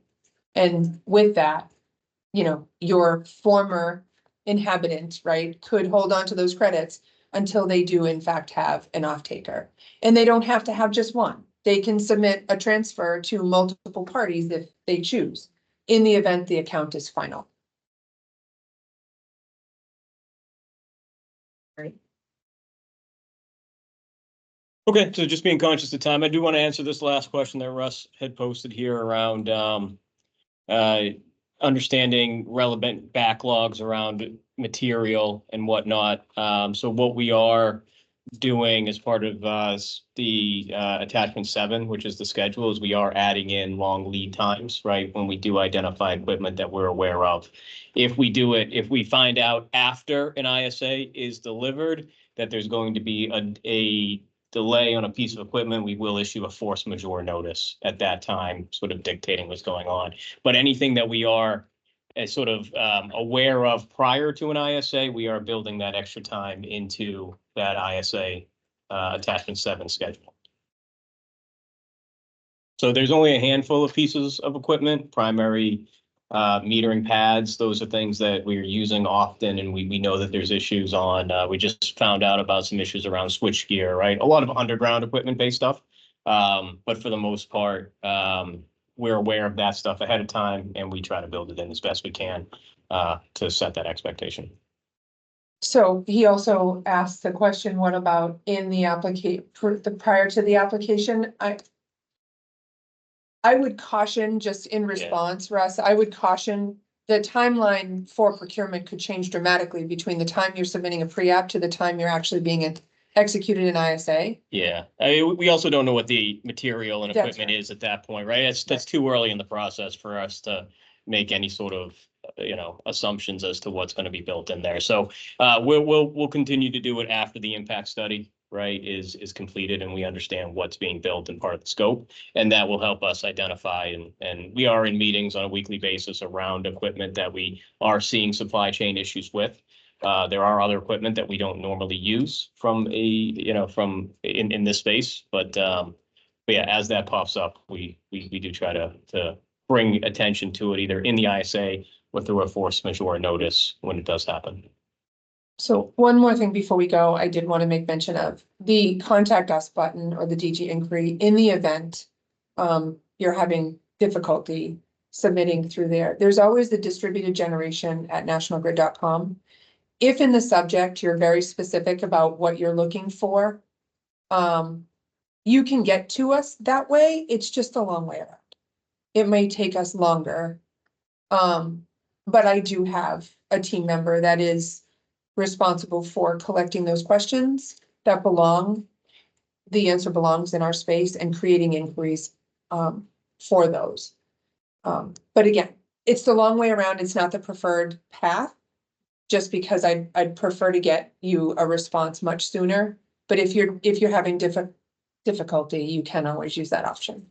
And with that, your former inhabitant, right, could hold on to those credits until they do in fact have an off-taker. And they don't have to have just one. They can submit a transfer to multiple parties if they choose, in the event the account is final. Right. Okay, so just being conscious of time, I do want to answer this last question that Russ had posted here around understanding relevant backlogs around material and whatnot. So what we are doing as part of the attachment 7, which is the schedule, is we are adding in long lead times, right? When we do identify equipment that we're aware of. If we find out after an ISA is delivered that there's going to be a delay on a piece of equipment, we will issue a force majeure notice at that time, sort of dictating what's going on. But anything that we are sort of aware of prior to an ISA, we are building that extra time into that ISA attachment 7 schedule. So there's only a handful of pieces of equipment, primary metering pads. Those are things that we are using often, and we know that there's issues on. We just found out about some issues around switch gear, right? A lot of underground equipment based stuff, but for the most part, we're aware of that stuff ahead of time, and we try to build it in as best we can to set that expectation. So he also asked the question, what about in the prior to the application? I would caution, just in response, Russ, I would caution the timeline for procurement could change dramatically between the time you're submitting a pre-app to the time you're actually being executed in ISA. Yeah, we also don't know what the material and equipment is at that point, right? That's too early in the process for us to make any sort of assumptions as to what's going to be built in there. So we'll continue to do it after the impact study, right, is completed and we understand what's being built and part of the scope, and that will help us identify and we are in meetings on a weekly basis around equipment that we are seeing supply chain issues with. There are other equipment that we don't normally use from in this space, but yeah, as that pops up, we do try to bring attention to it either in the ISA or through a force majeure notice when it does happen. So one more thing before we go, I did want to make mention of the contact us button or the DG inquiry in the event you're having difficulty submitting through there. There's always the distributed generation at nationalgrid.com. If in the subject, you're very specific about what you're looking for, you can get to us that way. It's just a long way around. It may take us longer. But I do have a team member that is responsible for collecting those questions that belong. The answer belongs in our space and creating inquiries for those. But again, it's the long way around. It's not the preferred path. Just because I'd prefer to get you a response much sooner. But if you're having difficulty, you can always use that option.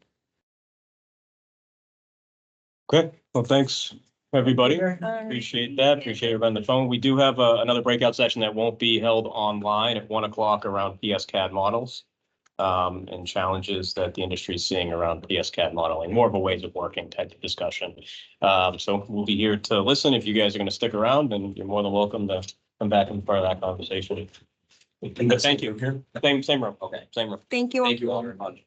Okay, well, thanks, everybody. Appreciate that. Appreciate everybody on the phone. We do have another breakout session that won't be held online at 1 o'clock around PSCAD models and challenges that the industry is seeing around PSCAD modeling, more of a ways of working type of discussion. So we'll be here to listen. If you guys are going to stick around, then you're more than welcome to come back and be part of that conversation. But thank you. Same room. Okay, same room. Thank you. Thank you all very much.